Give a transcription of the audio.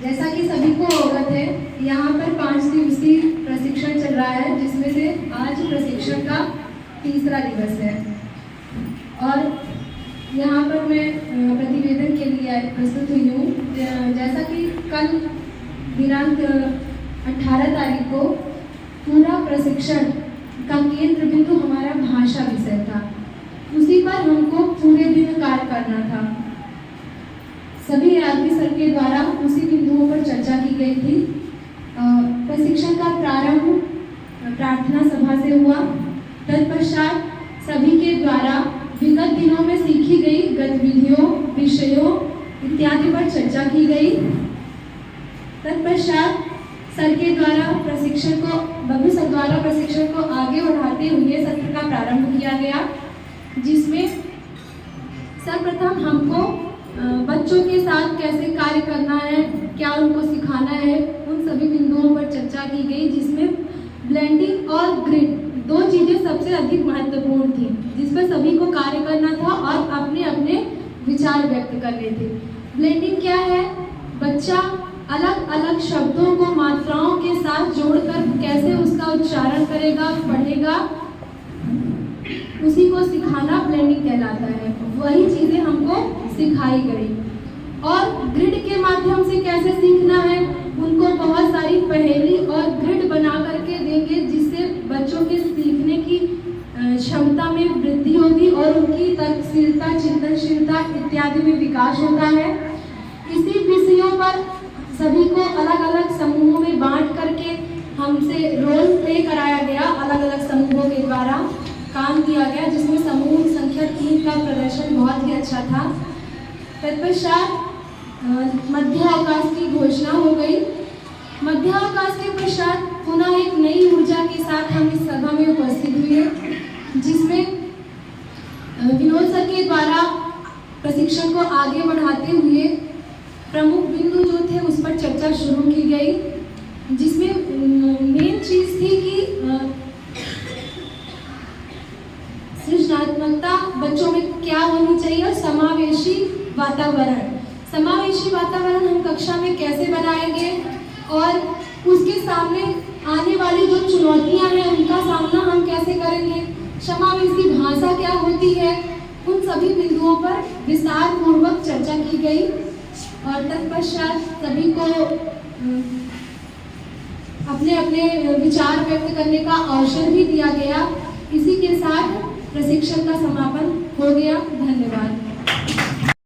जैसा कि सभी को अवगत है, यहाँ पर 5 दिवसीय प्रशिक्षण चल रहा है, जिसमें से आज प्रशिक्षण का तीसरा दिवस है। और यहाँ पर मैं प्रतिवेदन के लिए प्रस्तुत हुई हूँ। जैसा कि कल दिनांक 18 तारीख को पूरा प्रशिक्षण का केंद्र बिंदु हमारा भाषा विषय था। उसी पर हमको पूरे दिन कार्य करना था। सभी यात्री सर के द्वारा उसी बिंदुओं पर चर्चा की गई थी। प्रशिक्षण का प्रारंभ प्रार्थना सभा से हुआ। तत्पश्चात सभी के द्वारा विगत दिनों में सीखी गई गतिविधियों, विषयों इत्यादि पर चर्चा की गई। तत्पश्चात सर के द्वारा बब्बू सर द्वारा प्रशिक्षण को आगे बढ़ाते हुए सत्र का प्रारंभ किया गया, जिसमें सर्वप्रथम हमको बच्चों के साथ कैसे कार्य करना है, क्या उनको सिखाना है, उन सभी बिंदुओं पर चर्चा की गई, जिसमें ब्लेंडिंग और ग्रिड 2 चीजें सबसे अधिक महत्वपूर्ण थी, जिस पर सभी को कार्य करना था और अपने अपने विचार व्यक्त करने थे। ब्लेंडिंग क्या है? बच्चा अलग अलग शब्दों को मात्राओं के साथ जोड़कर कैसे उसका उच्चारण करेगा, पढ़ेगा, उसी को सिखाना ब्लेंडिंग कहलाता है। वही चीजें हमको सिखाई गई। और ग्रिड के माध्यम से कैसे सीखना है, उनको बहुत सारी पहेली और ग्रिड बना करके देंगे, जिससे बच्चों के सीखने की क्षमता में वृद्धि होगी और उनकी तर्कशीलता, चिंतनशीलता इत्यादि में विकास होता है। इसी विषयों पर सभी को अलग अलग समूहों में बांट करके हमसे रोल प्ले कराया गया। अलग अलग समूहों के द्वारा काम किया गया, जिसमें समूह संख्या 3 का प्रदर्शन बहुत ही अच्छा था। तत्पश्चात मध्यावकाश की घोषणा हो गई। मध्यावकाश के पश्चात पुनः एक नई ऊर्जा के साथ हम इस सभा में उपस्थित हुए, जिसमें विनोद सर के द्वारा प्रशिक्षण को आगे बढ़ाते हुए प्रमुख बिंदु जो थे उस पर चर्चा शुरू की गई, जिसमें मेन चीज थी कि सृजनात्मकता बच्चों में क्या होनी चाहिए और समावेशी वातावरण हम कक्षा में कैसे बनाएंगे और उसके सामने आने वाली जो चुनौतियां हैं उनका सामना हम कैसे करेंगे, समावेशी भाषा क्या होती है, उन सभी बिंदुओं पर विस्तार पूर्वक चर्चा की गई। और तत्पश्चात सभी को अपने अपने विचार व्यक्त करने का अवसर भी दिया गया। इसी के साथ प्रशिक्षण का समापन हो गया। धन्यवाद।